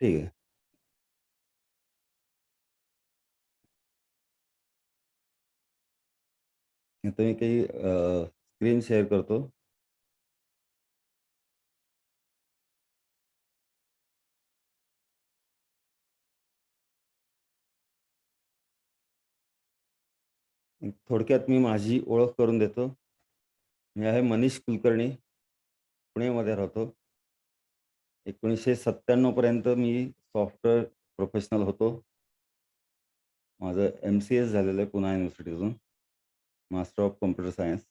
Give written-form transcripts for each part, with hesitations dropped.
ठीक आहे. आता मी काही स्क्रीन शेअर करतो. थोडक्यात मी माझी ओळख करून देतो. मी आहे मनीष कुलकर्णी, पुणेमध्ये राहतो. 1997 पर्यंत मी सॉफ्टवेअर प्रोफेशनल होतो. माझं एम-सी-एस झालेलं आहे पुणा युनिव्हर्सिटीतून, मास्टर ऑफ कॉम्प्युटर सायन्स.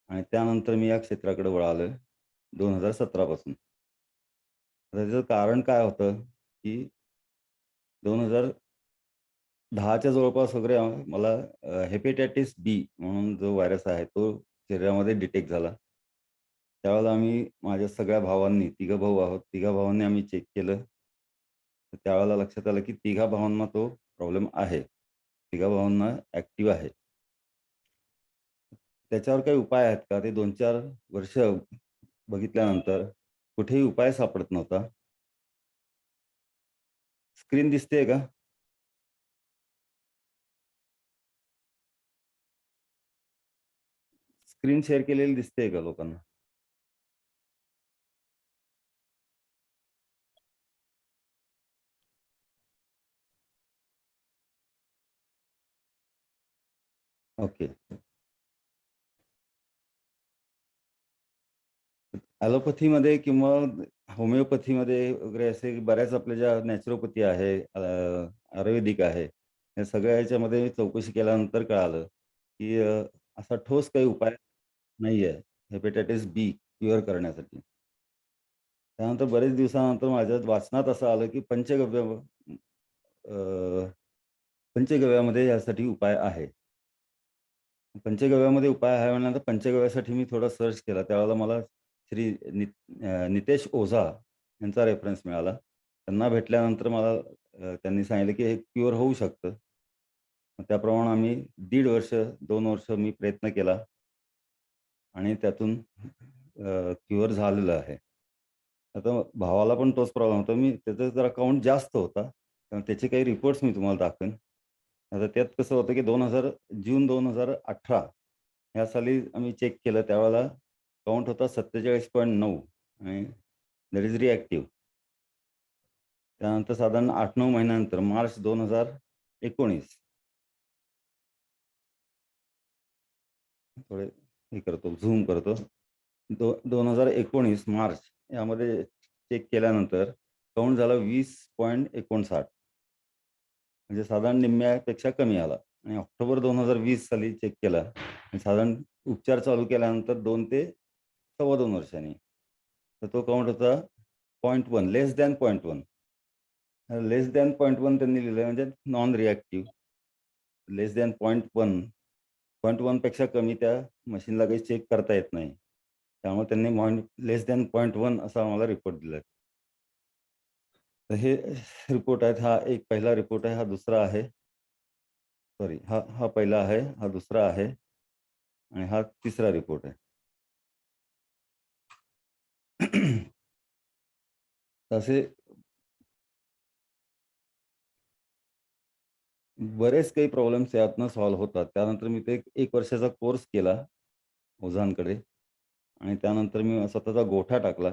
आणि त्यानंतर मी या क्षेत्राकडे वळालोय 2017 पासून. त्याचं कारण काय होतं, की 2010च्या जवळपास वगैरे मला हेपेटायटिस बी म्हणून जो व्हायरस आहे, तो शरीरामध्ये डिटेक्ट झाला. त्यावेळेला आम्ही माझ्या सगळ्या भावांनी, तिघं भाऊ आहोत, तिघा भावांनी आम्ही चेक केलं. तर त्यावेळेला लक्षात आलं, की तिघा भावांना तो प्रॉब्लेम आहे. तिघा भावांना ॲक्टिव्ह आहे. त्याच्यावर काही उपाय आहेत का? ते 2-4 वर्ष बघितल्यानंतर कुठेही उपाय सापडत नव्हता. स्क्रीन दिसतेय का? स्क्रीन शेअर केलेली दिसतेय का लोकांना? ओके. ॲलोपॅथीमध्ये किंवा होमिओपॅथीमध्ये वगैरे असे बऱ्याच आपल्या ज्या नॅचरोपॅथी आहे, आयुर्वेदिक आहे. या सगळ्या ह्याच्यामध्ये चौकशी केल्यानंतर कळालं, की असा ठोस काही उपाय नाही आहे, हेपॅटायटिस बी क्युअर करण्यासाठी. त्यानंतर बरेच दिवसानंतर माझ्या वाचनात असं आलं, की अ, पंचगव्यामध्ये यासाठी उपाय आहे. पंचगव्यामध्ये उपाय आहे म्हणल्यानंतर पंचगव्यासाठी मी थोडा सर्च केला. त्यावेळेला मला श्री नितेश ओझा यांचा रेफरन्स मिळाला. त्यांना भेटल्यानंतर मला त्यांनी सांगितलं, की हे क्युअर होऊ शकतं. मग त्याप्रमाणे आम्ही 1.5 वर्ष, 2 वर्ष मी प्रयत्न केला आणि त्यातून क्युअर झालेलं आहे. आता भावाला पण तोच प्रॉब्लेम होता. त्याचा जरा काउंट जास्त होता. त्याचे काही रिपोर्ट्स मी तुम्हाला दाखवेन. आता त्यात कसं होतं, की जून 2018 ह्या साली आम्ही चेक केलं त्यावेळेला काउंट होता 47.9 आणि दॅट इज रिएक्टिव्ह. त्यानंतर साधारण 8-9 महिन्यानंतर मार्च 2019 थोडे हे करतो, झूम करतो. 2019 मार्च यामध्ये चेक केल्यानंतर काउंट झाला 20.59 म्हणजे साधारण निम्म्यापेक्षा कमी आला आणि ऑक्टोबर 2020 साली चेक केला आणि साधारण उपचार चालू केल्यानंतर 2 ते सव्वा 2 वर्षांनी. तर तो काउंट होता 0.1 लेस दॅन 0.1. लेस दॅन 0.1 त्यांनी लिहिलंय म्हणजे नॉन रिएक्टिव्ह. लेस दॅन 0.1, 0.1 पेक्षा कमी त्या मशीनला काही चेक करता येत नाही. त्यामुळे त्यांनी लेस दॅन 0.1 असा आम्हाला रिपोर्ट दिलाय. तर हे रिपोर्ट आहेत. हा एक पहिला रिपोर्ट आहे. हा दुसरा आहे. सॉरी, हा हा पहिला आहे, हा दुसरा आहे आणि हा तिसरा रिपोर्ट आहे. तसे बरेच काही प्रॉब्लेम्स यातनं सॉल्व्ह होतात. त्यानंतर मी ते 1 वर्षाचा कोर्स केला ओझांकडे आणि त्यानंतर मी स्वतःचा गोठा टाकला.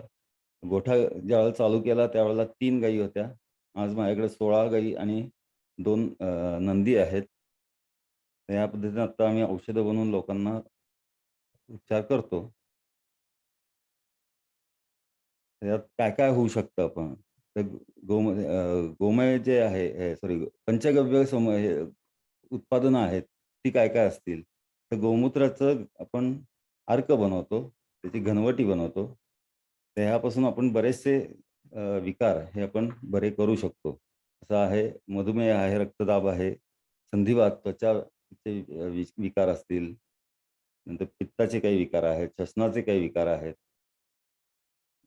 गोठा ज्यावेळेला चालू केला त्यावेळेला 3 गायी होत्या. आज माझ्याकडे 16 गायी आणि 2 नंदी आहेत. तर या पद्धतीने आता आम्ही औषधं बनवून लोकांना उपचार करतो. त्याच्यात काय-काय होऊ शकतं आपण? तर गोमय जे आहे सॉरी पंचगव्य हे उत्पादनं आहेत, ती काय-काय असतील? तर गोमूत्राचं आपण अर्क बनवतो, त्याची घनवटी बनवतो. तर ह्यापासून आपण बरेचसे विकार हे आपण बरे करू शकतो. असं आहे मधुमेह आहे, रक्तदाब आहे, संधिवात, त्वचाचे विकार असतील, नंतर पित्ताचे काही विकार आहेत, श्वसनाचे काही विकार आहेत.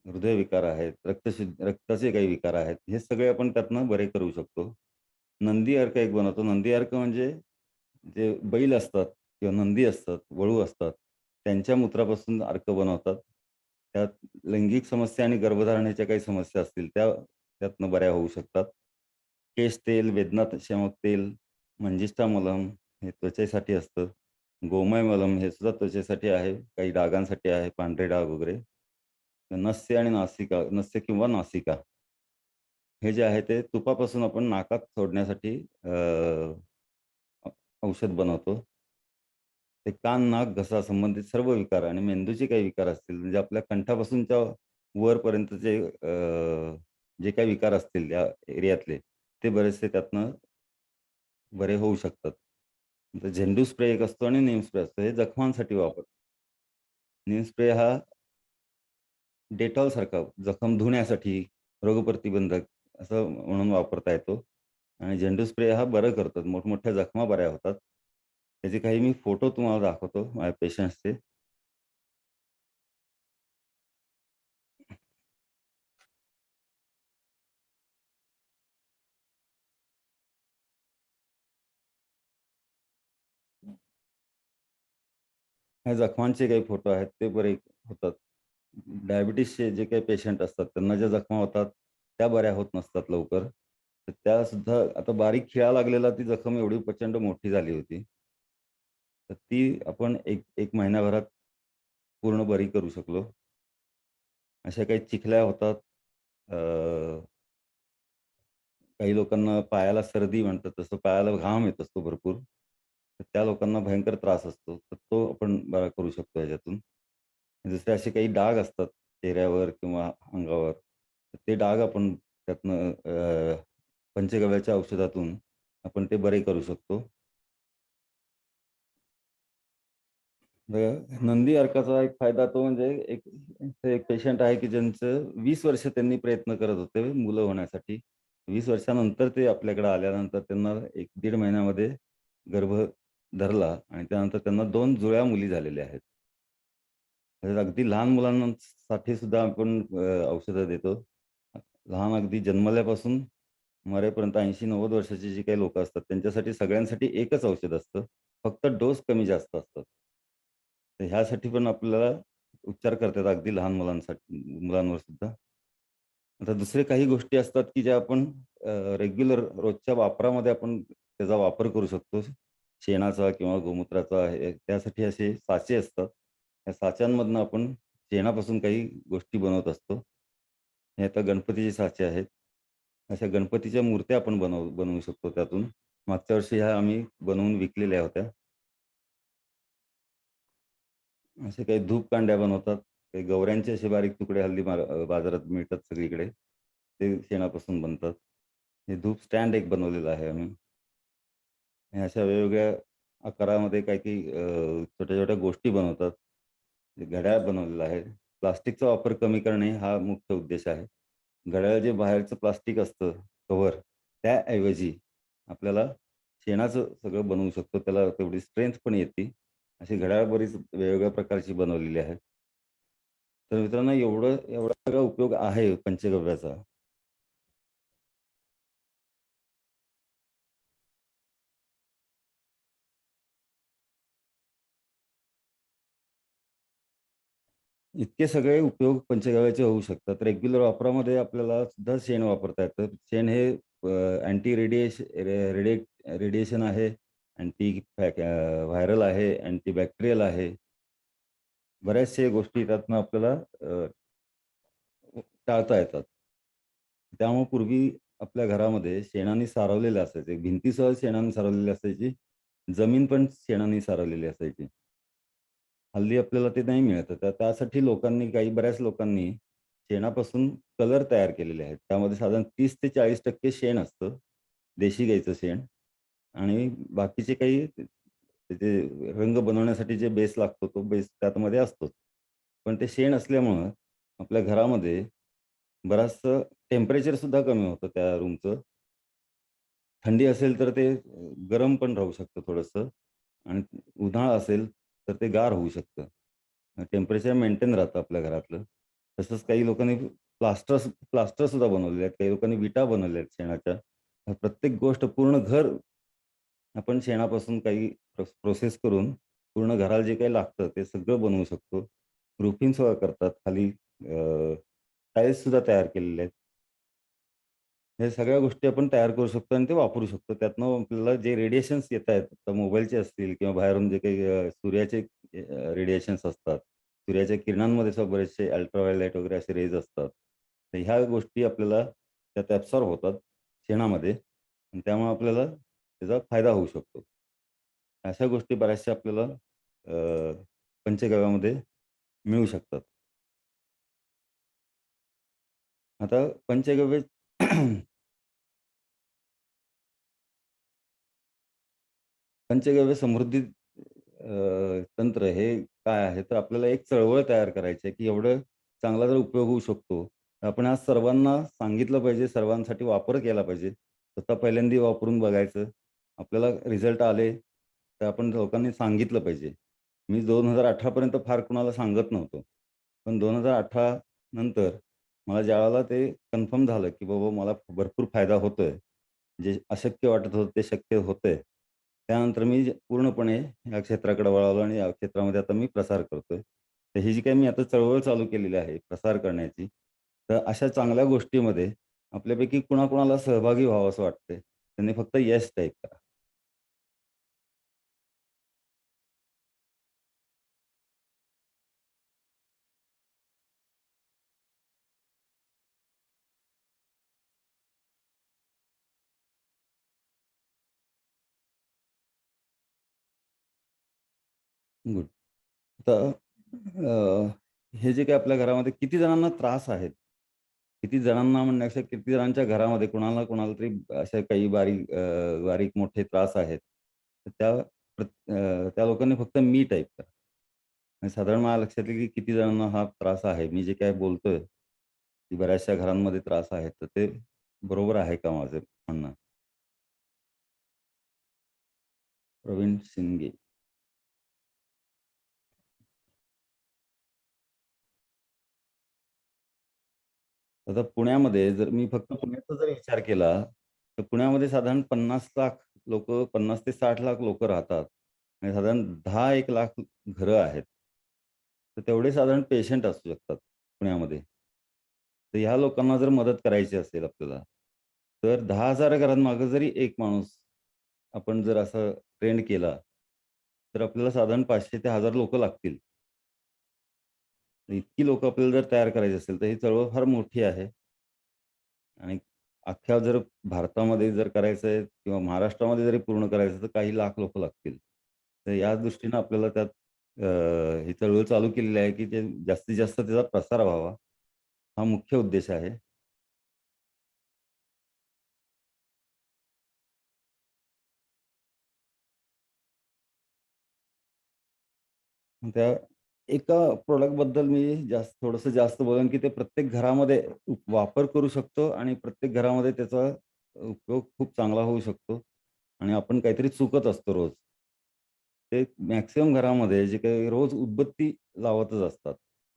हृदयविकार आहेत, रक्ताचे काही विकार आहेत. हे सगळे आपण त्यातनं बरे करू शकतो. नंदी अर्क एक बनवतो. नंदी अर्क म्हणजे जे बैल असतात किंवा नंदी असतात, वळू असतात, त्यांच्या मूत्रापासून अर्क बनवतात. त्यात लैंगिक समस्या आणि गर्भधारणेच्या काही समस्या असतील, त्या त्यातनं बऱ्या होऊ शकतात. केश तेल, वेदनाशामक तेल, मंजिष्ठा मलम हे त्वचेसाठी असतं. गोमय मलम हे सुद्धा त्वचेसाठी आहे. काही डागांसाठी आहे, पांढरे डाग वगैरे. नस्य आणि नासिका नस्य किंवा नासिका हे जे आहे ते तुपापासून आपण नाकात सोडण्यासाठी औ औषध बनवतो. ते कान, नाक, घसा संबंधित सर्व विकार आणि मेंदूचे काही विकार असतील, म्हणजे आपल्या कंठापासूनच्या वरपर्यंतचे जे काही विकार असतील या एरियातले, ते बरेचसे त्यातनं बरे होऊ शकतात. तर झेंडू स्प्रे एक असतो आणि नीम स्प्रे असतो. हे जखमांसाठी वापरतात. नीम स्प्रे हा डेटॉलसारखा जखम धुण्यासाठी, रोगप्रतिबंधक असं म्हणून वापरता येतो. आणि झेंडू स्प्रे हा बरं करतात. मोठमोठ्या जखमा बऱ्या होतात. त्याचे काही मी फोटो तुम्हाला दाखवतो माझ्या पेशंट्सचे. ह्या जखमांचे काही फोटो आहेत ते बरे होतात. डायबिटीसचे जे काही पेशंट असतात त्यांना ज्या जखमा होतात त्या बऱ्या होत नसतात लवकर. तर त्यासुद्धा आता बारीक खिळा लागलेला ती जखम एवढी प्रचंड मोठी झाली होती. तर ती आपण एक महिन्याभरात पूर्ण बरी करू शकलो. अशा काही चिखल्या होतात. अ, काही लोकांना पायाला सर्दी म्हणतात, तसं पायाला घाम येत असतो भरपूर. तर त्या लोकांना भयंकर त्रास असतो. तर तो आपण बरा करू शकतो ह्याच्यातून. दुसरे असे काही डाग असतात चेहऱ्यावर किंवा अंगावर, तर ते डाग आपण त्यातनं पंचगव्याच्या औषधातून आपण ते बरे करू शकतो. नंदी अर्काचा एक फायदा तो म्हणजे एक इथे एक पेशंट आहे, की ज्यांचं 20 वर्ष त्यांनी प्रयत्न करत होते मुलं होण्यासाठी. 20 वर्षानंतर ते आपल्याकडे आल्यानंतर त्यांना 1-1.5 महिन्यामध्ये गर्भ धरला आणि त्यानंतर त्यांना 2 जुळ्या मुली झालेल्या आहेत. तर अगदी लहान मुलांसाठी सुद्धा आपण औषधं देतो. लहान अगदी जन्मल्यापासून मरेपर्यंत 80-90 वर्षाची जी काही लोकं असतात, त्यांच्यासाठी सगळ्यांसाठी एकच औषध असतं. फक्त डोस कमी जास्त असतात. तर ह्यासाठी पण आपल्याला उपचार करता येतात अगदी लहान मुलांवर सुद्धा. आता दुसरे काही गोष्टी असतात, की ज्या आपण रेग्युलर रोजच्या वापरामध्ये आपण त्याचा वापर करू शकतो. शेणाचा किंवा गोमूत्राचा हे त्यासाठी असे साचे असतात. त्या साच्यांमधनं आपण शेणापासून काही गोष्टी बनवत असतो. हे आता गणपतीचे साचे आहेत. अशा गणपतीच्या मूर्त्या आपण बनवू शकतो त्यातून. मागच्या वर्षी ह्या आम्ही बनवून विकलेल्या होत्या. असे काही धूपकांड्या बनवतात. काही गवऱ्यांचे असे बारीक तुकडे हल्ली बाजारात मिळतात सगळीकडे. ते शेणापासून बनतात. हे धूप स्टँड एक बनवलेलं आहे आम्ही. आणि अशा वेगवेगळ्या आकारामध्ये काही-काही छोट्या-छोट्या गोष्टी बनवतात. ते घड्याळ बनवलेलं आहे. प्लास्टिकचा वापर कमी करणे हा मुख्य उद्देश आहे. घड्याळ जे बाहेरचं प्लास्टिक असतं कव्हर, त्याऐवजी आपल्याला शेणाचं सगळं बनवू शकतो. त्याला तेवढी स्ट्रेंथ पण येते. अशी घड्याळ बरीच वेगवेगळ्या प्रकारची बनवलेली आहेत. तर मित्रांनो एवढा सगळा उपयोग आहे पंचगव्याचा. इतके सगळे उपयोग पंचगव्याचे होऊ शकतात. रेग्युलर वापरामध्ये आपल्याला सुद्धा शेण वापरता येतं. शेण हे अँटी रेडिएशन आहे, व्हायरल आहे, अँटीबॅक्टेरियल आहे. बऱ्याचशा गोष्टी त्यातनं आपल्याला टाळता येतात. त्यामुळे पूर्वी आपल्या घरामध्ये शेणाने सारवलेलं असायचं. भिंतीसह शेणाने सारवलेली असायची. जमीन पण शेणाने सारवलेली असायची. हल्ली आपल्याला ते नाही मिळत. तर त्यासाठी बऱ्याच लोकांनी शेणापासून कलर तयार केलेले आहेत. त्यामध्ये साधारण 30 ते 40% शेण असतं. देशी गाईचं शेण आणि बाकीचे काही त्याचे रंग बनवण्यासाठी जे बेस लागतो, तो बेस त्यामध्ये असतोच. पण ते शेण असल्यामुळं आपल्या घरामध्ये बराचसं टेम्परेचर सुद्धा कमी होतं त्या रूमचं. थंडी असेल तर ते गरम पण राहू शकतं थोडंसं आणि उन्हाळा असेल तर ते गार होऊ शकतं. टेम्परेचर मेंटेन राहतं आपल्या घरातलं. तसंच काही लोकांनी प्लास्टर सुद्धा बनवलेले आहेत. काही लोकांनी विटा बनवल्या आहेत शेणाच्या. प्रत्येक गोष्ट पूर्ण घर आपण शेणापासून काही प्रोसेस करून पूर्ण घराला जे काही लागतं ते सगळं बनवू शकतो. रूफिंग सुद्धा करतात. खाली टाईल्स सुद्धा तयार केलेले आहेत. हे सगळ्या गोष्टी आपण तयार करू शकतो आणि ते वापरू शकतो. त्यातनं आपल्याला जे रेडिएशन्स येतायत, तर मोबाईलचे असतील किंवा बाहेरून जे काही सूर्याचे रेडिएशन्स असतात. सूर्याच्या किरणांमध्ये सुद्धा बरेचसे अल्ट्राव्हायोलेट वगैरे असे रेज असतात. तर ह्या गोष्टी आपल्याला त्यात ॲब्सॉर्ब होतात शेणामध्ये आणि त्यामुळे आपल्याला त्याचा फायदा होऊ शकतो. अशा गोष्टी बऱ्याचशा आपल्याला पंचगव्यामध्ये मिळू शकतात. आता पंचगव्य पंचगव्य समृद्धी तंत्र हे काय आहे? तर आपल्याला एक चळवळ तयार करायची आहे, की एवढं चांगला जर उपयोग होऊ शकतो, तर आपण आज सर्वांना सांगितलं पाहिजे, सर्वांसाठी वापर केला पाहिजे. स्वतः पहिल्यांदा वापरून बघायचं. आपल्याला रिझल्ट आले, तर आपण लोकांनी सांगितलं पाहिजे. मी 2018 पर्यंत फार कुणाला सांगत नव्हतो. पण 2018 नंतर मला ज्यावेळेला ते कन्फर्म झालं, की बाबा मला भरपूर फायदा होतोय. जे अशक्य वाटत होतं ते शक्य होतंय. त्यानंतर मी पूर्णपणे या क्षेत्राकडे वळालो आणि या क्षेत्रामध्ये आता मी प्रसार करतोय. तर ही जी काही मी आता चळवळ चालू केलेली आहे प्रसार करण्याची, तर अशा चांगल्या गोष्टीमध्ये आपल्यापैकी कुणाकुणाला सहभागी व्हावंसं वाटतंय. त्यांनी फक्त येस टाइप करा. गुड. तर हे जे काही आपल्या घरामध्ये किती जणांना त्रास आहेत? किती जणांना म्हणण्यापेक्षा किती जणांच्या घरामध्ये कुणाला ना कुणाला तरी अशा काही बारीक मोठे त्रास आहेत. तर त्या लोकांनी फक्त मी टाइप करा. आणि साधारण माझ्या लक्षात येईल की किती जणांना हा त्रास आहे. मी जे काही बोलतोय, की बऱ्याचशा घरांमध्ये त्रास आहेत. तर ते बरोबर आहे का माझं म्हणणं? प्रवीण शिंदे. आता पुण्यामध्ये जर मी फक्त पुण्याचा जर विचार केला, तर पुण्यामध्ये साधारण 50,00,000 लोकं 50 ते 60,00,000 लोकं राहतात आणि साधारण 10-1 लाख घरं आहेत. तर तेवढे साधारण पेशंट असू शकतात पुण्यामध्ये. तर ह्या लोकांना जर मदत करायची असेल आपल्याला, तर 10,000 घरांमागे जरी एक माणूस आपण जर असं ट्रेंड केला, तर आपल्याला साधारण 500 ते 1000 लोकं लागतील. इतकी लोकं आपल्याला जर तयार करायची असेल, तर ही चळवळ फार मोठी आहे. आणि अख्ख्या जर भारतामध्ये जर करायचं आहे किंवा महाराष्ट्रामध्ये जरी पूर्ण करायचं आहे, तर काही लाख लोकं लागतील. तर या दृष्टीनं आपल्याला त्यात ही चळवळ चालू केलेली आहे, की ते जास्तीत जास्त त्याचा प्रसार व्हावा, हा मुख्य उद्देश आहे. मग त्या एका प्रॉडक्टबद्दल मी थोडंसं जास्त बोलेन, की ते प्रत्येक घरामध्ये वापर करू शकतो आणि प्रत्येक घरामध्ये त्याचा उपयोग खूप चांगला होऊ शकतो आणि आपण काहीतरी चुकत असतो रोज. ते मॅक्सिमम घरामध्ये जे काही रोज उदबत्ती लावतच असतात.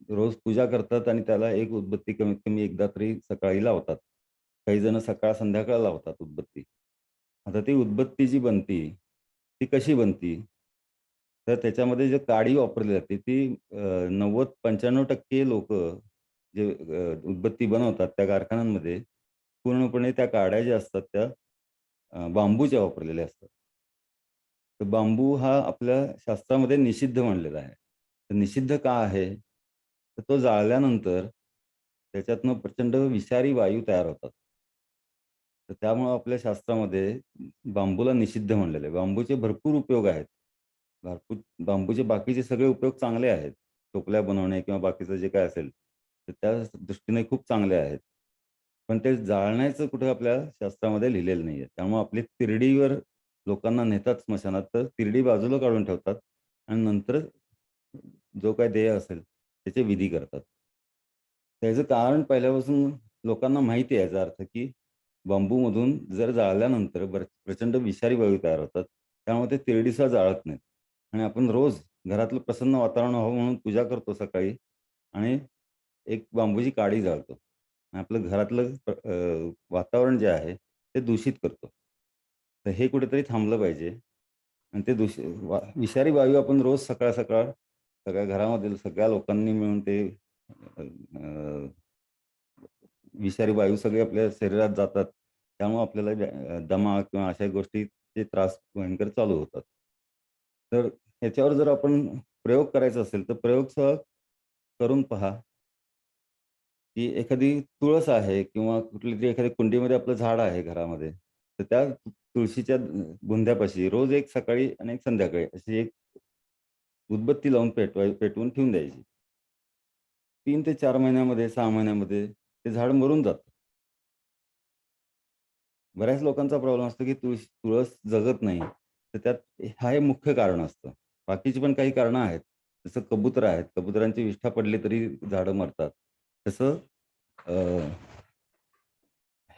रोज पूजा करतात आणि त्याला एक उदबत्ती कमीत कमी एकदा तरी सकाळी लावतात. काही जण सकाळ-संध्याकाळ लावतात उदबत्ती. आता ती उदबत्ती जी बनती, ती कशी बनती? तर त्याच्यामध्ये जे काडी वापरली जाते ती 90-95% लोकं जे उदबत्ती बनवतात त्या कारखान्यांमध्ये पूर्णपणे त्या काड्या ज्या असतात त्या बांबूच्या वापरलेल्या असतात. तर बांबू हा आपल्या शास्त्रामध्ये निषिद्ध मानलेला आहे. तर निषिद्ध का आहे? तर तो जाळल्यानंतर त्याच्यातनं प्रचंड विषारी वायू तयार होतात. तर त्यामुळं आपल्या शास्त्रामध्ये बांबूला निषिद्ध म्हणलेलं आहे. बांबूचे भरपूर उपयोग आहेत. भरपूर बांबूचे बाकीचे सगळे उपयोग चांगले आहेत. टोपल्या बनवणे किंवा बाकीचं जे काही असेल, तर त्या दृष्टीने खूप चांगले आहेत. पण ते जाळण्याचं कुठे आपल्या शास्त्रामध्ये लिहिलेलं नाहीये. त्यामुळे आपली तिरडीवर लोकांना नेतात स्मशानात, तर तिरडी बाजूला काढून ठेवतात आणि नंतर जो काही देह असेल, त्याचे विधी करतात. त्याचं कारण पहिल्यापासून लोकांना माहिती आहे याचा अर्थ, की बांबूमधून जर जाळल्यानंतर प्रचंड विषारी वायू तयार होतात. त्यामुळे ते तिरडीसुद्धा जाळत नाहीत. आणि आपण रोज घरातलं प्रसन्न वातावरण व्हावं म्हणून पूजा करतो सकाळी आणि एक बांबूची काडी जाळतो. आणि आपलं घरातलं वातावरण जे आहे ते दूषित करतो. तर हे कुठेतरी थांबलं पाहिजे. आणि ते विषारी वायू आपण रोज सकाळ-सकाळ सगळ्या घरामधील सगळ्या लोकांनी मिळून ते अ, अ, विषारी वायू सगळे आपल्या शरीरात जातात. त्यामुळे आपल्याला दमा किंवा अशा गोष्टीचे त्रास भयंकर चालू होतात. तर ह्याच्यावर जर आपण प्रयोग करायचा असेल, तर प्रयोगसह करून पहा, की एखादी तुळस आहे किंवा कुठलीतरी एखाद्या कुंडीमध्ये आपलं झाड आहे घरामध्ये. तर त्या तुळशीच्या बुंध्यापाशी रोज एक सकाळी आणि एक संध्याकाळी अशी एक उदबत्ती लावून पेटवून ठेवून द्यायची. 3 ते 4 महिन्यामध्ये, 6 महिन्यामध्ये ते झाड मरून जातं. बऱ्याच लोकांचा प्रॉब्लेम असतो, की तुळस जगत नाही. तर त्यात हा हे मुख्य कारण असतं. बाकीची पण काही कारणं आहेत. जसं कबुतरं आहेत. कबुतरांची विष्ठा पडली तरी झाडं मरतात. तसं अ,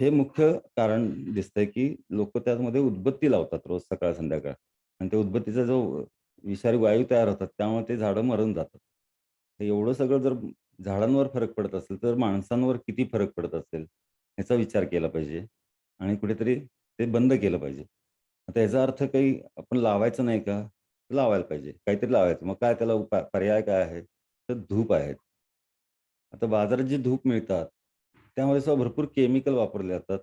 हे मुख्य कारण दिसतंय, की लोकं त्यामध्ये उदबत्ती लावतात रोज सकाळ संध्याकाळ आणि त्या उदबत्तीचा जो विषारी वायू तयार होतात, त्यामुळे ते झाडं मरून जातात. तर एवढं सगळं जर झाडांवर फरक पडत असेल, तर माणसांवर किती फरक पडत असेल, याचा विचार केला पाहिजे आणि कुठेतरी ते बंद केलं पाहिजे. आता याचा अर्थ काही आपण लावायचं नाही का? लावायला पाहिजे. काहीतरी लावायचं. मग काय त्याला पर्याय काय आहे? तर धूप आहेत. आता बाजारात जी धूप मिळतात, त्यामध्ये सुद्धा भरपूर केमिकल वापरले जातात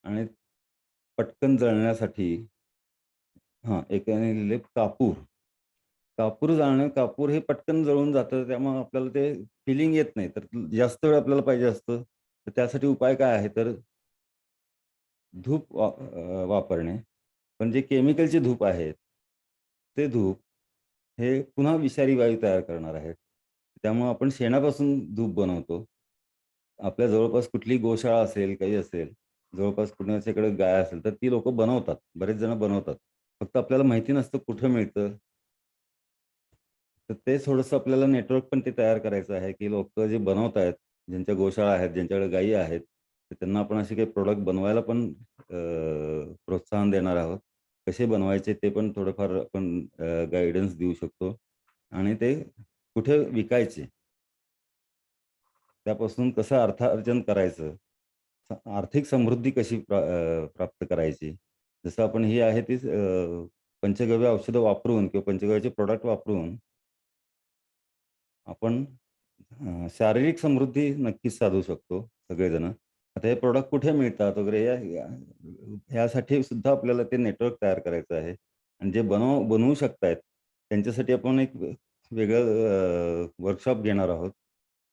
आणि पटकन जळण्यासाठी एक याने लिहिलंय कापूर. कापूर हे पटकन जळून जातं. त्यामुळे आपल्याला ते फिलिंग येत नाही. तर जास्त वेळ आपल्याला पाहिजे असतं. तर त्यासाठी उपाय काय आहे? तर वापरणे. पण जे केमिकलचे धूप आहेत, ते धूप हे पुन्हा विषारी वायू तयार करणार आहेत. त्यामुळं आपण शेणापासून धूप बनवतो. आपल्या जवळपास कुठलीही गोशाळा असेल, काही असेल, जवळपास कुणाच्याकडे गाय असेल, तर ती लोकं बनवतात. बरेच जण बनवतात. फक्त आपल्याला माहिती नसतं कुठं मिळतं. तर ते थोडंसं आपल्याला नेटवर्क पण ते तयार करायचं आहे, की लोकं जे बनवतायत, ज्यांच्या गोशाळा आहेत, ज्यांच्याकडे गायी आहेत, तर त्यांना आपण असे काही प्रॉडक्ट बनवायला पण प्रोत्साहन देणार आहोत. कसे बनवायचे ते पण थोडंफार आपण गाईडन्स देऊ शकतो आणि ते कुठे विकायचे, त्यापासून कसं अर्थार्जन करायचं, आर्थिक समृद्धी कशी प्राप्त करायची. जसं आपण ही आहे ती पंचगव्य औषधं वापरून किंवा पंचगव्याचे प्रॉडक्ट वापरून आपण शारीरिक समृद्धी नक्कीच साधू शकतो सगळेजण. आता हे प्रॉडक्ट कुठे मिळतात वगैरे या या ह्यासाठी सुद्धा आपल्याला ते नेटवर्क तयार करायचं आहे आणि जे बनवू शकतायत त्यांच्यासाठी आपण एक वेगळं वर्कशॉप घेणार आहोत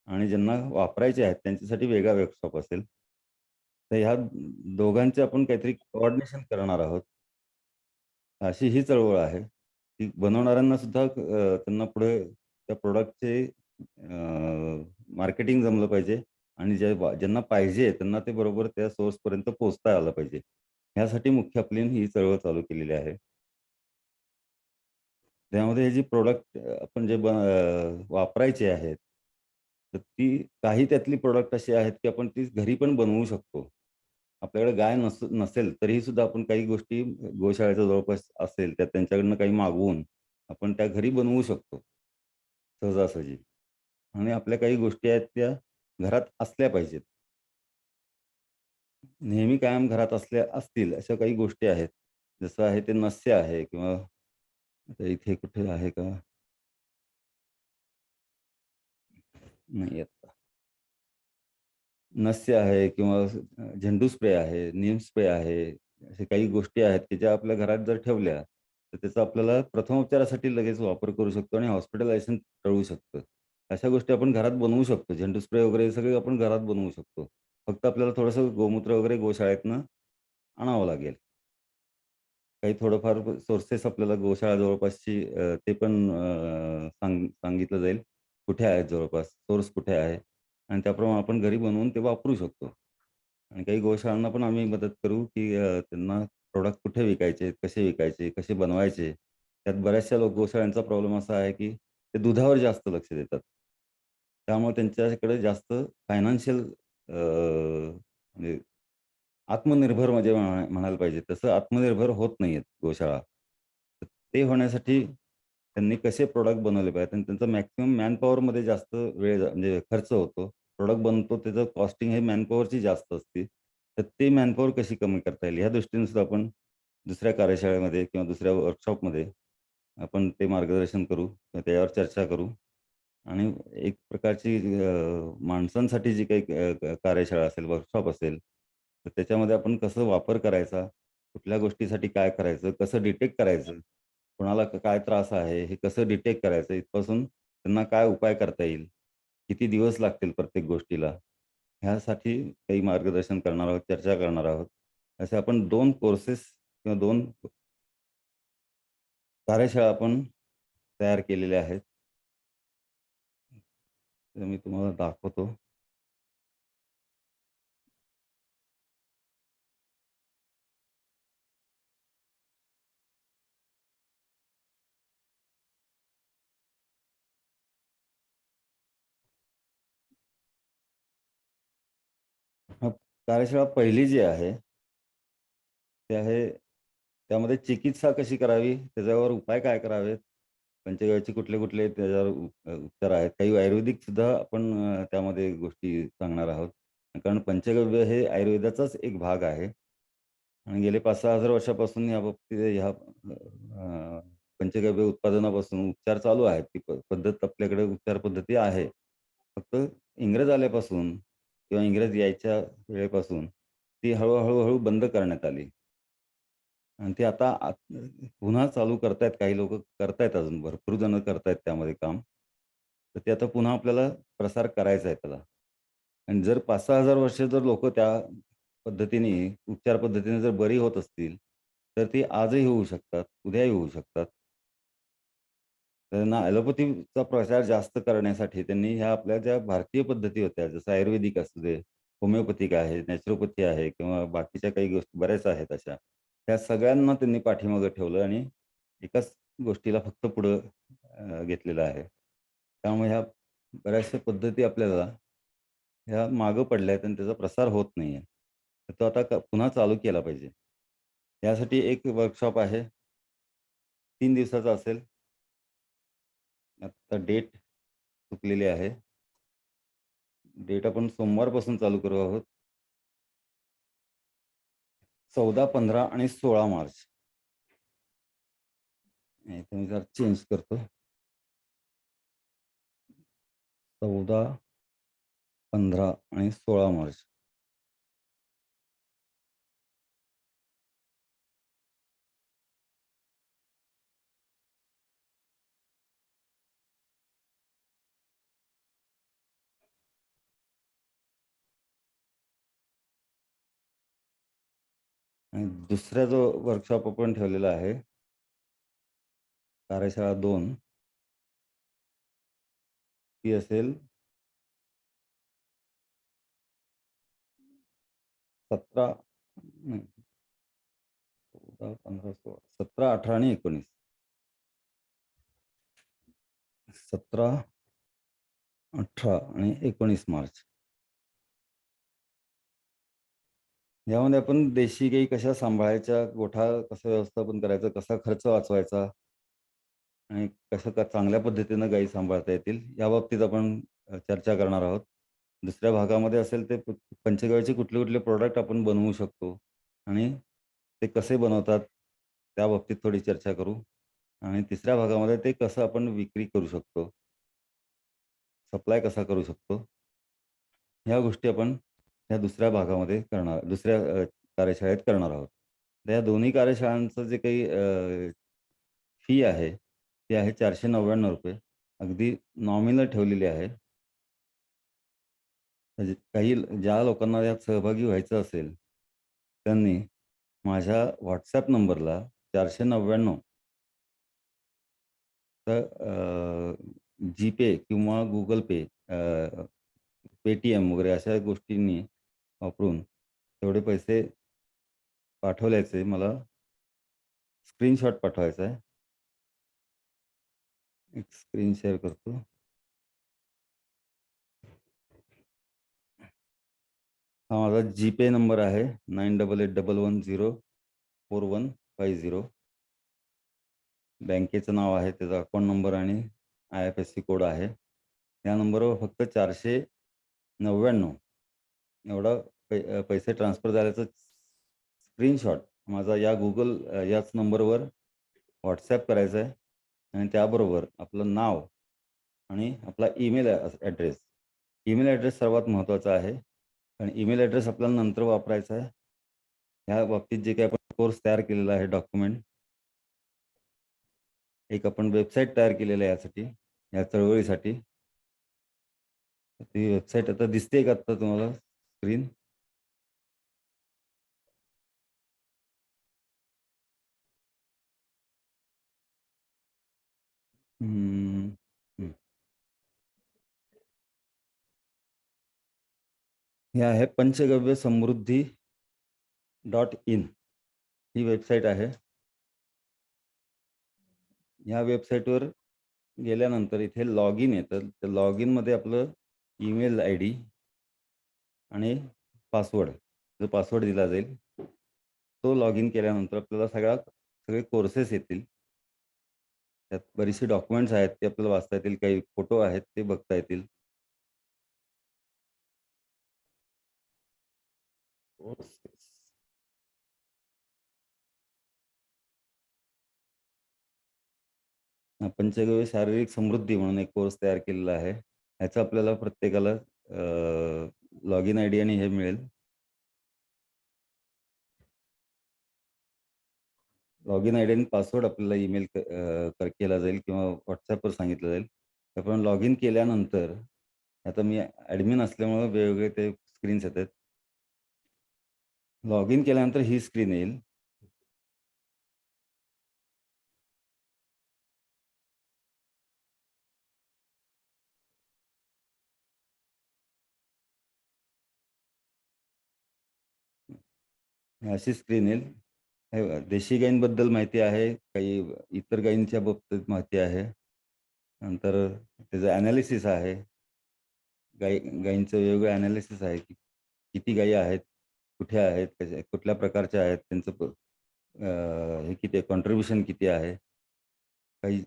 आणि ज्यांना वापरायचे आहेत त्यांच्यासाठी वेगळा वर्कशॉप असेल. तर ह्या दोघांचे आपण काहीतरी कोऑर्डिनेशन करणार आहोत. अशी ही चळवळ आहे, की बनवणाऱ्यांना सुद्धा त्यांना पुढे त्या प्रॉडक्टचे मार्केटिंग जमलं पाहिजे आणि ज्यांना पाहिजे त्यांना ते बरोबर त्या सोर्सपर्यंत पोहोचता आलं पाहिजे. ह्यासाठी मुख्य आपली ही चळवळ चालू केलेली आहे. त्यामध्ये हे जी प्रॉडक्ट आपण वापरायचे आहेत, तर ती काही त्यातली प्रॉडक्ट अशी आहेत, की आपण ती घरी पण बनवू शकतो. आपल्याकडे गाय नसेल तरीही सुद्धा आपण काही गोष्टी गोशाळेच्या जवळपास असेल, तर त्यांच्याकडनं काही मागवून आपण त्या घरी बनवू शकतो, सहजासहजी. आणि आपल्या काही गोष्टी आहेत त्या घरात असल्या पाहिजेत. नेहमी कायम घरात असतील अशा काही गोष्टी आहेत. जसं आहे ते नस्य आहे किंवा आता इथे कुठे आहे का? नाही आहेत. नस्य आहे किंवा झेंडू स्प्रे आहे, नीम स्प्रे आहे. अशा काही गोष्टी आहेत, की ज्या आपल्या घरात जर ठेवल्या, तर त्याचा आपल्याला प्रथमोपचारासाठी लगेच वापर करू शकतो आणि हॉस्पिटलायझेशन टळू शकतं. अशा गोष्टी आपण घरात बनवू शकतो. झेंडू स्प्रे वगैरे हे सगळे आपण घरात बनवू शकतो. फक्त आपल्याला थोडंसं गोमूत्र वगैरे गोशाळेतनं आणावं लागेल. काही थोडंफार सोर्सेस आपल्याला गोशाळा जवळपासची ते पण सांगितलं जाईल. कुठे आहेत जवळपास, सोर्स कुठे आहे आणि त्याप्रमाणे आपण घरी बनवून ते वापरू शकतो. आणि काही गोशाळांना पण आम्ही मदत करू, की त्यांना प्रॉडक्ट कुठे विकायचे, कसे विकायचे, कसे बनवायचे. त्यात बऱ्याचशा गोशाळांचा प्रॉब्लेम असा आहे, की ते दुधावर जास्त लक्ष देतात. त्यामुळे त्यांच्याकडे जास्त फायनान्शियल म्हणजे आत्मनिर्भर म्हणजे म्हणायला पाहिजे. तसं आत्मनिर्भर होत नाहीयेत गोशाळा. तर ते होण्यासाठी त्यांनी कसे प्रॉडक्ट बनवले पाहिजेत आणि त्यांचा मॅक्सिमम मॅनपॉवरमध्ये जास्त म्हणजे खर्च होतो. प्रॉडक्ट बनतो त्याचं कॉस्टिंग हे मॅनपॉवरची जास्त असते. तर ते मॅनपॉवर कशी कमी करता येईल ह्या दृष्टीने सुद्धा आपण दुसऱ्या कार्यशाळेमध्ये किंवा दुसऱ्या वर्कशॉपमध्ये आपण ते मार्गदर्शन करू, त्याच्यावर चर्चा करू आणि एक प्रकारची माणसांसाठी जी काही कार्यशाळा असेल, वर्कशॉप असेल तर त्याच्यामध्ये आपण कसं वापर करायचा, कुठल्या गोष्टीसाठी काय करायचं, कसं डिटेक्ट करायचं, कोणाला काय त्रास आहे, हे कसं डिटेक्ट करायचं, इथपासून त्यांना काय उपाय करता येईल, किती दिवस लागतील प्रत्येक गोष्टीला, ह्यासाठी काही मार्गदर्शन करणार आहोत, चर्चा करणार आहोत. असे आपण 2 कोर्सेस किंवा 2 कार्यशाळा आपण तयार केलेल्या आहेत. तर मी तुम्हाला दाखवतो. मग कार्यशाळा पहिली जी आहे, ते आहे त्यामध्ये चिकित्सा कशी करावी, त्याच्यावर उपाय काय करावेत, पंचगव्याचे कुठले-कुठले त्याच्यावर उपचार आहेत. काही आयुर्वेदिक सुद्धा आपण त्यामध्ये गोष्टी सांगणार आहोत. कारण पंचगव्य हे आयुर्वेदाचाच एक भाग आहे आणि गेले 5,000-6,000 वर्षापासून या बाबतीत ह्या पंचगव्य उत्पादनापासून उपचार चालू आहेत. ती पद्धत आपल्याकडे उपचार पद्धती आहे. फक्त इंग्रज आल्यापासून किंवा इंग्रज यायच्या वेळेपासून ती हळू बंद करण्यात आली. आणि ते आता पुन्हा चालू करतायत, काही लोकं करतायत, अजून भरपूर जण करतायत त्यामध्ये काम. तर ते आता पुन्हा आपल्याला प्रसार करायचा आहे त्याला. आणि जर 5,000-6,000 वर्ष जर लोकं त्या पद्धतीने, उपचार पद्धतीने जर बरी होत असतील, तर ती आजही होऊ शकतात, उद्याही होऊ शकतात. त्यांना ॲलोपॅथीचा प्रचार जास्त करण्यासाठी त्यांनी ह्या आपल्या ज्या भारतीय पद्धती होत्या, जसं आयुर्वेदिक असू दे, होमिओपॅथिक आहे, नॅचरोपॅथी आहे किंवा बाकीच्या काही गोष्टी बऱ्याच आहेत अशा. त्या सगळ्यांना त्यांनी पाठीमागे ठेवलं आणि एकाच गोष्टीला फक्त पुढं घेतलेलं आहे. त्यामुळे ह्या बऱ्याचशा पद्धती आपल्याला ह्या मागं पडल्या आहेत आणि त्याचा प्रसार होत नाहीये. तर तो आता पुन्हा चालू केला पाहिजे. यासाठी एक वर्कशॉप आहे. 3 दिवसाचा असेल. आता डेट चुकलेली आहे. डेट आपण सोमवारपासून चालू करू आहोत. 14, 15 आणि 16 मार्च. इथे मी जरा चेंज करतो. 14, 15 आणि 16 मार्च. आणि दुसरा जो वर्कशॉप आपण ठेवलेला आहे, कार्यशाळा 2, ती असेल 17 नाही, 14, 15, 16, 17, 18 आणि 19. 17, 18 आणि 19 मार्च. यामध्ये आपण देशी गाई कशा सांभाळायच्या, गोठा कसं व्यवस्थापन करायचं, कसा खर्च वाचवायचा आणि कसं चांगल्या पद्धतीनं गायी सांभाळता येतील, याबाबतीत आपण चर्चा करणार आहोत. दुसऱ्या भागामध्ये असेल ते पंचगव्याचे कुठले-कुठले प्रॉडक्ट आपण बनवू शकतो आणि ते कसे बनवतात, त्याबाबतीत थोडी चर्चा करू. आणि तिसऱ्या भागामध्ये ते कसं आपण विक्री करू शकतो, सप्लाय कसा करू शकतो, ह्या गोष्टी आपण ह्या दुसऱ्या भागामध्ये करणार, दुसऱ्या कार्यशाळेत करणार आहोत. तर या दोन्ही कार्यशाळांचं जे काही फी आहे, ती आहे ₹499. अगदी नॉमिनल ठेवलेली आहे. म्हणजे काही ज्या लोकांना यात सहभागी व्हायचं असेल, त्यांनी माझ्या WhatsApp नंबरला 499 तर GPay किंवा Google Pay, Paytm वगैरे अशा गोष्टींनी वापरून तेवढे पैसे पाठवल्याचे मला स्क्रीनशॉट पाठवायचा आहे. एक स्क्रीन शेअर करतो. हा माझा GPay नंबर आहे 9881104150. बँकेचं नाव आहे, त्याचा अकाउंट नंबर आणि IFSC कोड आहे. या नंबरवर फक्त 499 एवढा पैसे ट्रान्सफर झाल्याचं स्क्रीनशॉट माझा या याच नंबरवर WhatsApp करायचा आहे आणि त्याबरोबर आपलं नाव आणि आपला ईमेल ॲड्रेस. ईमेल ॲड्रेस सर्वात महत्त्वाचा आहे. कारण ईमेल ॲड्रेस आपल्याला नंतर वापरायचा आहे. ह्या बाबतीत जे काही आपण कोर्स तयार केलेला आहे डॉक्युमेंट, एक आपण वेबसाईट तयार केलेलं आहे यासाठी, या चळवळीसाठी. ती वेबसाईट आता दिसते का आता तुम्हाला स्क्रीन? हे आहे पंचगव्य समृद्धी .in ही वेबसाईट आहे. या वेबसाईटवर गेल्यानंतर इथे लॉग इन येतं. तर लॉग इनमध्ये आपलं ईमेल आय डी आणि पासवर्ड, जो पासवर्ड दिला जाईल तो लॉग इन केल्यानंतर आपल्याला सगळे कोर्सेस येतील. त्यात बरीचशी डॉक्युमेंट्स आहेत ते आपल्याला वाचता येतील, काही फोटो आहेत ते बघता येतील. पंचगव्य शारीरिक समृद्धी म्हणून एक कोर्स तयार केलेला आहे. ह्याचं आपल्याला प्रत्येकाला लॉग इन आय डी आणि हे मिळेल. लॉग इन आय डी आणि पासवर्ड आपल्याला ईमेल केला जाईल किंवा व्हॉट्सॲपवर सांगितलं जाईल. आपण लॉग इन केल्यानंतर, आता मी ॲडमिन असल्यामुळं वेगवेगळे ते स्क्रीन्स येतात. लॉग इन केल्यानंतर ही स्क्रीन येईल. अशी स्क्रीन येईल. हे बघा, देशी गायींबद्दल माहिती आहे, काही इतर गायींच्या बाबतीत माहिती आहे. नंतर त्याचं ॲनालिसिस आहे. गायींचं वेगवेगळं ॲनालिसिस आहे की किती गायी आहेत, कुठे आहेत, कुठल्या प्रकारच्या आहेत, त्यांचं हे किती आहे, कॉन्ट्रिब्युशन किती आहे. काही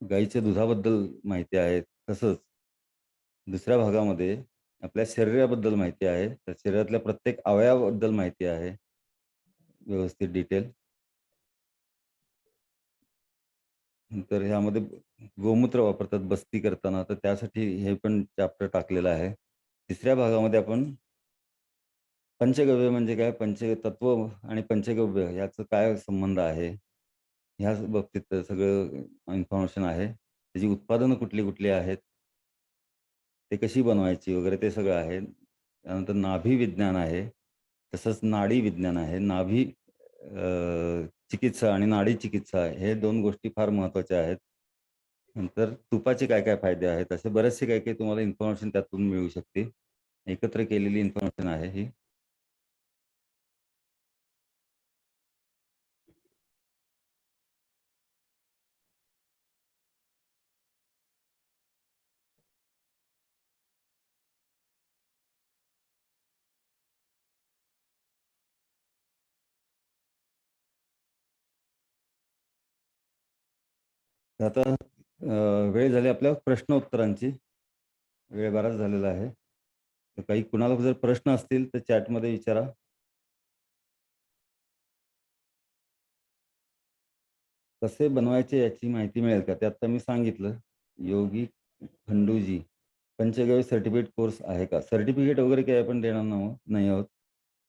गायीच्या दुधाबद्दल माहिती आहे. तसंच दुसऱ्या भागामध्ये आपल्या शरीराबद्दल माहिती आहे. त्या शरीरातल्या प्रत्येक अवयवाबद्दल माहिती आहे, व्यवस्थित डिटेल. तर ह्यामध्ये गोमूत्र वापरतात बस्ती करताना, तर त्यासाठी हे पण चॅप्टर टाकलेलं आहे. तिसऱ्या भागामध्ये आपण पंचगव्य म्हणजे काय, पंचतत्व आणि पंचगव्य याचा काय संबंध आहे, ह्या बाबतीत सगळं इन्फॉर्मेशन आहे. त्याची उत्पादनं कुठली आहेत, ते कशी बनवायची वगैरे ते सगळं आहे. त्यानंतर नाभी विज्ञान आहे, तसंच नाडी विज्ञान आहे. चिकित्सा आणि नाडी चिकित्सा हे 2 गोष्टी फार महत्त्वाच्या आहेत. नंतर तुपाचे काय फायदे आहेत, असे बरेचसे काही तुम्हाला इन्फॉर्मेशन त्यातून मिळू शकते. एकत्र केलेली इन्फॉर्मेशन आहे ही. आता वेळ झाली आपल्या प्रश्न उत्तरांची. वेळ बराच झालेला आहे. तर काही कुणाला जर प्रश्न असतील तर चॅटमध्ये विचारा. कसे बनवायचे याची माहिती मिळेल का? ते आता मी सांगितलं. योगी खंडूजी पंचगव्य सर्टिफिकेट कोर्स आहे का? सर्टिफिकेट वगैरे काही आपण देणार नाही आहोत.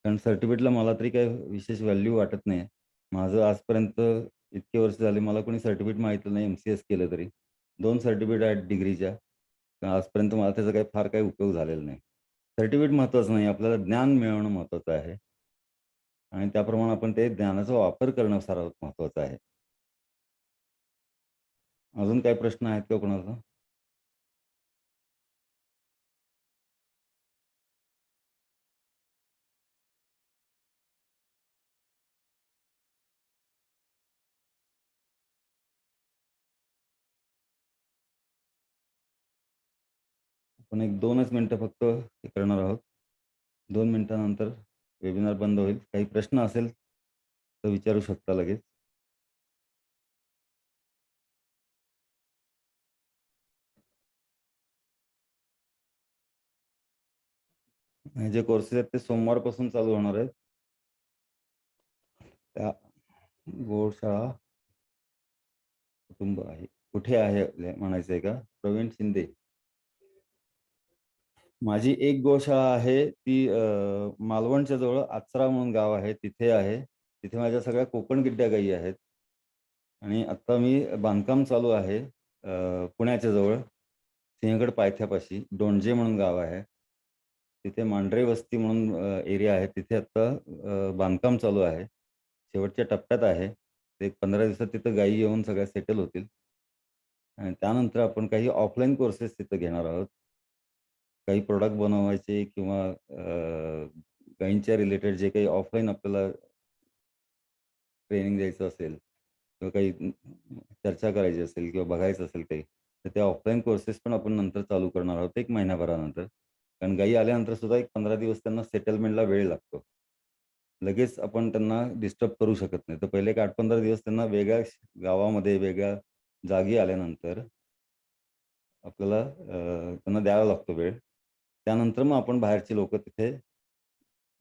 कारण सर्टिफिकेटला मला तरी काही विशेष व्हॅल्यू वाटत नाही. माझं आजपर्यंत इतके वर्ष झाले मला कोणी सर्टिफिकेट मागितलं नाही, MCS केलं तरी. 2 सर्टिफिकेट आहेत डिग्रीच्या. आजपर्यंत मला त्याचा फार काही उपयोग झालेला नाही. सर्टिफिकेट महत्त्वाचं नाही, आपल्याला ज्ञान मिळवणं महत्त्वाचं आहे आणि त्याप्रमाणे आपण ते ज्ञानाचा वापर करणं सर्वात महत्त्वाचं आहे. अजून काही प्रश्न आहेत का कोणाचा? आपण एक 2च मिनिटं फक्त हे करणार आहोत. 2 मिनिटानंतर वेबिनार बंद होईल. काही प्रश्न असेल तर विचारू शकता लगेच. हे जे कोर्सेस आहेत ते सोमवारपासून चालू होणार आहेत. त्या गोशाळा कुटुंब आहे. कुठे आहे म्हणायचं आहे का? प्रवीण शिंदे. माझी एक गोशाळा आहे ती मालवणच्या जवळ आचरा म्हणून गाव आहे तिथे आहे. तिथे माझ्या सगळ्या कोकण गिड्ड्या गायी आहेत. आणि आता मी बांधकाम चालू आहे पुण्याच्या जवळ सिंहगड पायथ्यापाशी डोंडजे म्हणून गाव आहे. तिथे मांढरे वस्ती म्हणून एरिया आहे. तिथे आता बांधकाम चालू आहे. शेवटच्या टप्प्यात आहे. ते 15 दिवसात तिथं गायी येऊन सगळ्या सेटल होतील. आणि त्यानंतर आपण काही ऑफलाईन कोर्सेस तिथं घेणार आहोत. काही प्रॉडक्ट बनवायचे किंवा गायींच्या रिलेटेड जे काही ऑफलाईन आपल्याला ट्रेनिंग द्यायचं असेल किंवा काही चर्चा करायची असेल किंवा बघायचं असेल काही, तर ते ऑफलाईन कोर्सेस पण आपण नंतर चालू करणार आहोत 1 महिन्याभरानंतर. कारण गायी आल्यानंतर सुद्धा एक 15 दिवस त्यांना सेटलमेंटला वेळ लागतो. लगेच आपण त्यांना डिस्टर्ब करू शकत नाही. तर पहिले एक 8-15 दिवस त्यांना वेगळ्या गावामध्ये, वेगळ्या जागी आल्यानंतर आपल्याला त्यांना द्यावा लागतो वेळ. त्यानंतर मग आपण बाहेरची लोकं तिथे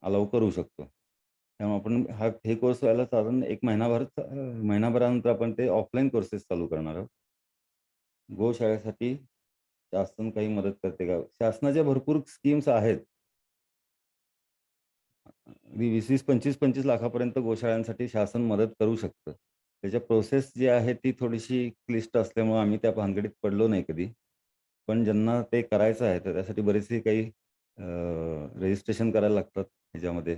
अलाऊ करू शकतो. त्यामुळे आपण हे कोर्स व्हायला साधारण 1 महिनाभरानंतर आपण ते ऑफलाईन कोर्सेस चालू करणार आहोत. गोशाळेसाठी शासन काही मदत करते का? शासनाच्या भरपूर स्कीम्स आहेत. अगदी 20-20, 25-25 लाखापर्यंत गोशाळांसाठी शासन मदत करू शकतं. त्याच्या प्रोसेस जी आहे ती थोडीशी क्लिष्ट असल्यामुळं आम्ही त्या भानगडीत पडलो नाही कधी. पण ज्यांना ते करायचं आहे, तर त्यासाठी बरेचसे काही रजिस्ट्रेशन करायला लागतात ह्याच्यामध्ये.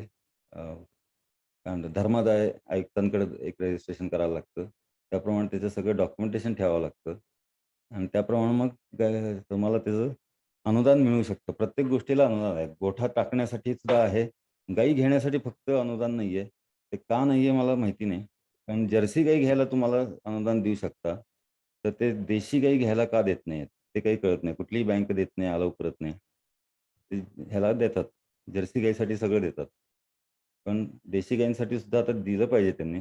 काय म्हणतात धर्मादाय आयुक्तांकडे एक रजिस्ट्रेशन करावं लागतं. त्याप्रमाणे त्याचं सगळं डॉक्युमेंटेशन ठेवावं लागतं आणि त्याप्रमाणे मग तुम्हाला त्याचं अनुदान मिळू शकतं. प्रत्येक गोष्टीला अनुदान आहे. गोठा टाकण्यासाठी सुद्धा आहे. गाई घेण्यासाठी फक्त अनुदान नाहीये. ते का नाहीये मला माहिती नाही. कारण जर्सी गाई घ्यायला तुम्हाला अनुदान देऊ शकता. तर ते देशी गाई घ्यायला का देत नाहीयेत? ते काही कळत नाही. कुठलीही बँक देत नाही, अलाऊ करत नाही. ते ह्याला देतात. जर्सी गाईसाठी सगळं देतात. पण देशी गायींसाठी सुद्धा आता दिलं पाहिजे त्यांनी.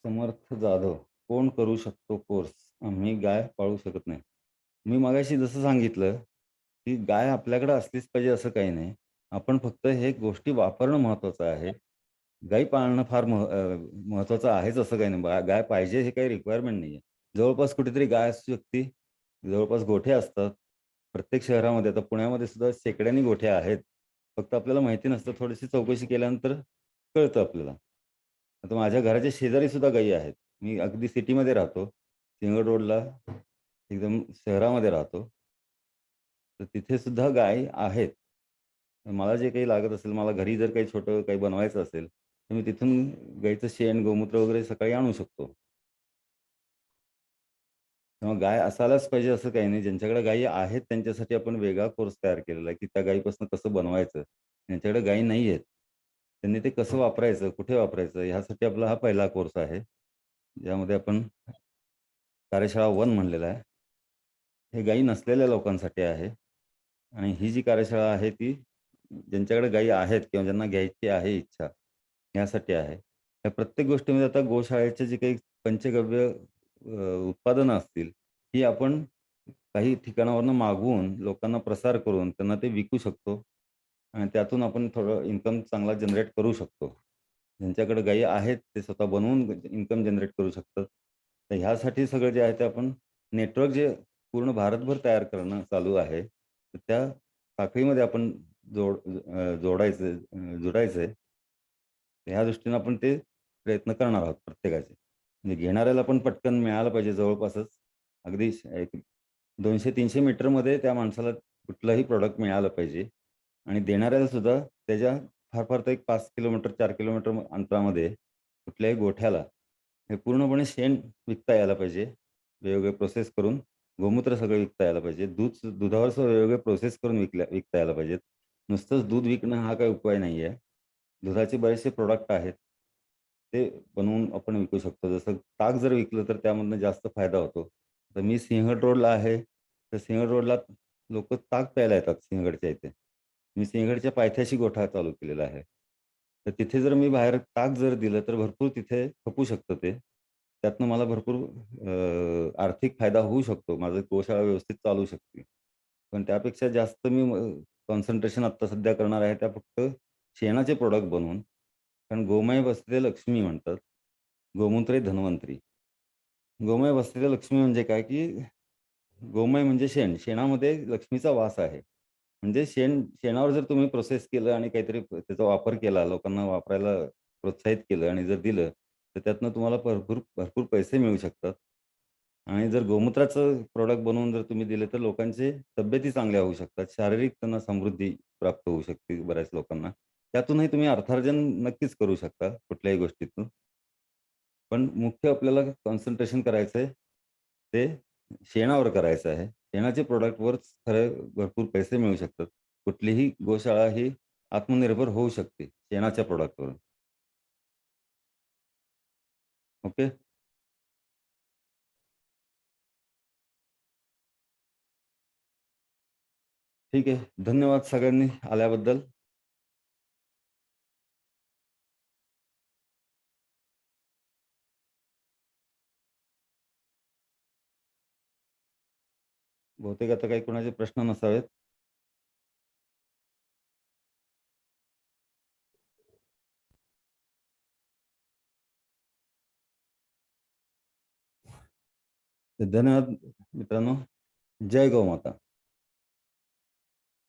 समर्थ जाधव, कोण करू शकतो कोर्स? आम्ही गाय पाळू शकत नाही. मी मगाशी जसं सांगितलं, की गाय आपल्याकडे असलीच पाहिजे असं काही नाही. आपण फक्त हे गोष्टी वापरणं महत्त्वाचं आहे. गाई पाळणं फार महत्त्वाचं आहेच असं काही नाही. गाय पाहिजे हे काही रिक्वायरमेंट नाहीये. जवळपास कुठेतरी गाय असू शकते. जवळपास गोठे असतात. प्रत्येक शहरामध्ये आता पुण्यामध्ये सुद्धा शेकड्यानी गोठे आहेत. फक्त आपल्याला माहिती नसतं. थोडीशी चौकशी केल्यानंतर कळतं आपल्याला. आता माझ्या घराच्या शेजारी सुद्धा गायी आहेत. मी अगदी सिटीमध्ये राहतो. सिंहगड रोडला एकदम शहरामध्ये राहतो. तर तिथे सुद्धा गायी आहेत. मला जे काही लागत असेल, मला घरी जर काही छोटं काही बनवायचं असेल, तर मी तिथून गाईचं शेण, गोमूत्र वगैरे सकाळी आणू शकतो. तेव्हा गाय असायलाच पाहिजे असं काही नाही. ज्यांच्याकडे गायी आहेत त्यांच्यासाठी आपण वेगळा कोर्स तयार केलेला आहे, की त्या गायीपासून कसं बनवायचं. ज्यांच्याकडे गायी नाही आहेत, त्यांनी ते कसं वापरायचं, कुठे वापरायचं ह्यासाठी आपला हा पहिला कोर्स आहे. ज्यामध्ये आपण कार्यशाळा 1 म्हणलेला आहे. हे गायी नसलेल्या लोकांसाठी आहे आणि ही जी कार्यशाळा आहे ती ज्यांच्याकडे गायी आहेत किंवा ज्यांना घ्यायची आहे इच्छा, यासाठी आहे. या प्रत्येक गोष्टीमध्ये आता गोशाळेचे जे काही पंचगव्य उत्पादनं असतील, ही आपण काही ठिकाणावरून मागवून लोकांना प्रसार करून त्यांना ते विकू शकतो आणि त्यातून आपण थोडं इन्कम चांगला जनरेट करू शकतो. ज्यांच्याकडे गायी आहेत ते स्वतः बनवून इन्कम जनरेट करू शकतात. तर ह्यासाठी सगळं जे आहे ते आपण नेटवर्क जे पूर्ण भारतभर तयार करणं चालू आहे. तर त्या साखळीमध्ये आपण जोडायचं जुडायचं आहे. ह्या दृष्टीनं आपण ते प्रयत्न करणार आहोत प्रत्येकाचे. म्हणजे घेणाऱ्याला पण पटकन मिळालं पाहिजे जवळपासच. अगदी एक 200-300 मीटरमध्ये त्या माणसाला कुठलंही प्रॉडक्ट मिळालं पाहिजे आणि देणाऱ्याला सुद्धा त्याच्या फार फार तर एक 5 किलोमीटर, 4 किलोमीटर अंतरामध्ये कुठल्याही गोठ्याला हे पूर्णपणे शेण विकता यायला पाहिजे. वेगवेगळे प्रोसेस करून गोमूत्र सगळं विकता यायला पाहिजे. दुधावर सुद्धा वेगवेगळे प्रोसेस करून विकता यायला पाहिजेत. नुसतंच दूध विकणं हा काही उपाय नाही आहे. दुधाचे बरेचसे प्रॉडक्ट आहेत. ते बनवून आपण विकू शकतो. जसं ताक जर विकलं तर त्यामधनं जास्त फायदा होतो. तर मी सिंहगड रोडला आहे. तर सिंहगड रोडला लोकं ताक प्यायला येतात सिंहगडच्या इथे. मी सिंहगडच्या पायथ्याशी गोठा चालू केलेला आहे. तर तिथे जर मी बाहेर ताक जर दिलं तर भरपूर तिथे खपू शकतं ते. त्यातनं मला भरपूर आर्थिक फायदा होऊ शकतो. माझं गोशाळा व्यवस्थित चालू शकते. पण त्यापेक्षा जास्त मी कॉन्सन्ट्रेशन आत्ता सध्या करणार आहे त्या फक्त शेणाचे प्रॉडक्ट बनवून. कारण गोमाय बसते लक्ष्मी म्हणतात. गोमूत्रे धन्वंतरी. गोमय वस्त्रे लक्ष्मी म्हणजे काय, की गोमय म्हणजे शेण. शेणामध्ये लक्ष्मीचा वास आहे. म्हणजे शेणावर जर तुम्ही प्रोसेस केलं आणि काहीतरी त्याचा वापर केला, लोकांना वापरायला प्रोत्साहित केलं आणि जर दिलं, तर त्यातनं तुम्हाला भरपूर भरपूर पैसे मिळू शकतात. आणि जर गोमूत्राचं प्रॉडक्ट बनवून जर तुम्ही दिले, तर लोकांचे तब्येती चांगल्या होऊ शकतात. शारीरिक त्यांना समृद्धी प्राप्त होऊ शकते बऱ्याच लोकांना. त्यातूनही तुम्ही अर्थार्जन नक्कीच करू शकता कुठल्याही गोष्टीतून. पण मुख्य आपल्याला कॉन्सन्ट्रेशन करायचं आहे, ते शेणावर करायचं आहे. शेणाच्या प्रॉडक्टवरच खरे भरपूर पैसे मिळू शकतात. कुठलीही गोशाळा ही आत्मनिर्भर होऊ शकते शेणाच्या प्रॉडक्टवरून. ओके. ठीक आहे. धन्यवाद सगळ्यांनी आल्याबद्दल. बहुतेक आता काही कोणाचे प्रश्न नसावेत. तर धन्यवाद मित्रांनो. जय गौ माता.